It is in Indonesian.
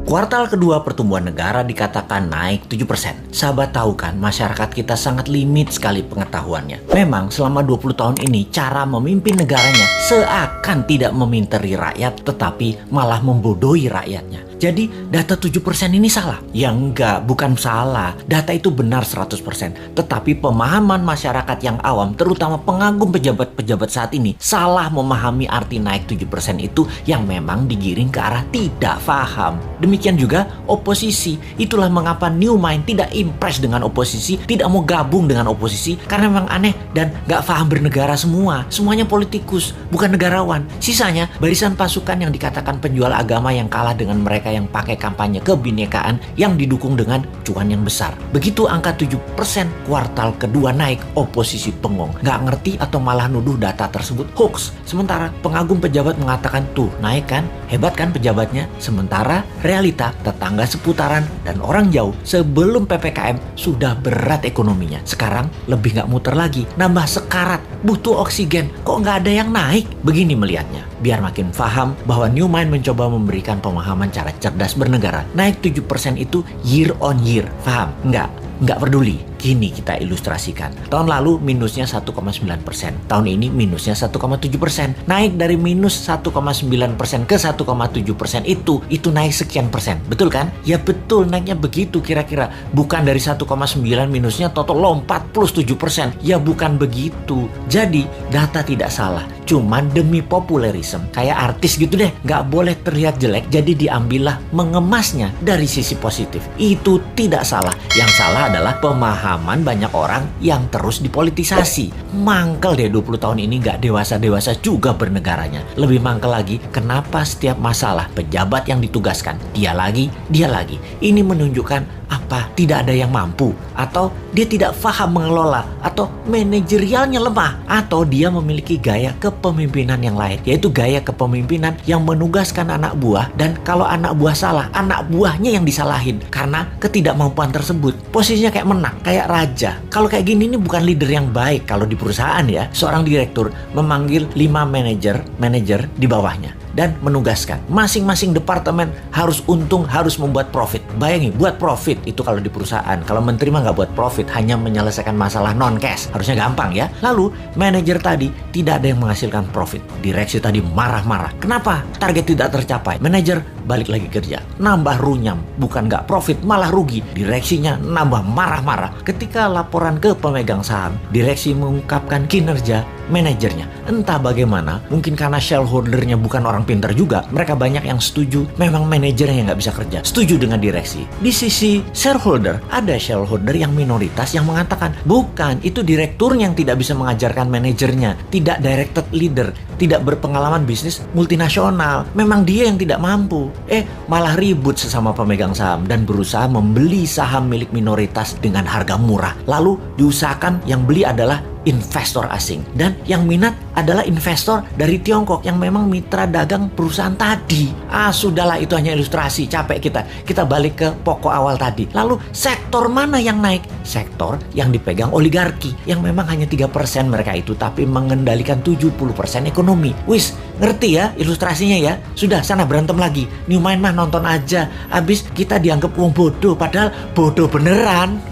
Kuartal kedua pertumbuhan negara dikatakan naik 7%. Sahabat tahu kan, masyarakat kita sangat limit sekali pengetahuannya. Memang selama 20 tahun ini cara memimpin negaranya seakan tidak meminteri rakyat tetapi malah membodohi rakyatnya. Jadi data 7% ini salah? Ya enggak, bukan salah. Data itu benar 100%. Tetapi pemahaman masyarakat yang awam, terutama pengagum pejabat-pejabat saat ini, salah memahami arti naik 7% itu yang memang digiring ke arah tidak paham. Demikian juga oposisi. Itulah mengapa New Mind tidak impress dengan oposisi, tidak mau gabung dengan oposisi, karena memang aneh dan gak paham bernegara semua. Semuanya politikus, bukan negarawan. Sisanya barisan pasukan yang dikatakan penjual agama yang kalah dengan mereka yang pakai kampanye kebinekaan yang didukung dengan cuan yang besar. Begitu angka 7% kuartal kedua naik, oposisi bengong. Gak ngerti atau malah nuduh data tersebut hoax. Sementara pengagum pejabat mengatakan tuh naik kan, hebat kan pejabatnya. Sementara realita tetangga seputaran dan orang jauh sebelum PPKM sudah berat ekonominya. Sekarang lebih gak muter lagi, nambah sekarat, butuh oksigen. Kok gak ada yang naik? Begini melihatnya. Biar makin paham bahwa New Mind mencoba memberikan pemahaman cara cerdas bernegara. Naik 7% itu year on year. Paham? Nggak peduli. Kini kita ilustrasikan. Tahun lalu minusnya 1,9%. Tahun ini minusnya 1,7%. Naik dari minus 1,9% ke 1,7% itu naik sekian persen. Betul kan? Ya betul, naiknya begitu kira-kira. Bukan dari 1,9 minusnya total lompat plus 7%. Ya bukan begitu. Jadi data tidak salah. Cuman demi populerisme. Kayak artis gitu deh. Nggak boleh terlihat jelek. Jadi diambillah mengemasnya dari sisi positif. Itu tidak salah. Yang salah adalah pemahaman banyak orang yang terus dipolitisasi. Mangkel deh 20 tahun ini gak dewasa-dewasa juga bernegaranya. Lebih mangkel lagi, kenapa setiap masalah pejabat yang ditugaskan dia lagi. Ini menunjukkan apa? Tidak ada yang mampu, atau dia tidak paham mengelola, atau manajerialnya lemah, atau dia memiliki gaya kepemimpinan yang lain, yaitu gaya kepemimpinan yang menugaskan anak buah, dan kalau anak buah salah, anak buahnya yang disalahin karena ketidakmampuan tersebut. Posisinya kayak menang, kayak raja. Kalau kayak gini ini bukan leader yang baik. Kalau di perusahaan ya, seorang direktur memanggil 5 manajer di bawahnya dan menugaskan masing-masing departemen harus untung, harus membuat profit. Bayangin, buat profit itu kalau di perusahaan. Kalau menteri mah nggak buat profit, hanya menyelesaikan masalah non cash. Harusnya gampang ya. Lalu manajer tadi tidak ada yang menghasilkan profit. Direksi tadi marah-marah. Kenapa? Target tidak tercapai. Manajer balik lagi kerja, nambah runyam, bukan nggak profit malah rugi. Direksinya nambah marah-marah. Ketika laporan ke pemegang saham, direksi mengungkapkan kinerja manajernya. Entah bagaimana, mungkin karena shareholdernya bukan orang pintar juga, mereka banyak yang setuju memang manajernya yang nggak bisa kerja, setuju dengan direksi. Di sisi shareholder, ada shareholder yang minoritas yang mengatakan bukan, itu direkturnya yang tidak bisa mengajarkan manajernya, tidak directed leader, tidak berpengalaman bisnis multinasional, memang dia yang tidak mampu. Malah ribut sesama pemegang saham dan berusaha membeli saham milik minoritas dengan harga murah. Lalu diusahakan yang beli adalah investor asing, dan yang minat adalah investor dari Tiongkok yang memang mitra dagang perusahaan tadi. Sudahlah, itu hanya ilustrasi, capek kita balik ke pokok awal tadi. Lalu sektor mana yang naik? Sektor yang dipegang oligarki, yang memang hanya 3% mereka itu, tapi mengendalikan 70% ekonomi. Wis, ngerti ya ilustrasinya ya? Sudah, sana berantem lagi. New Mind mah nonton aja, abis kita dianggap wong bodoh, padahal bodoh beneran.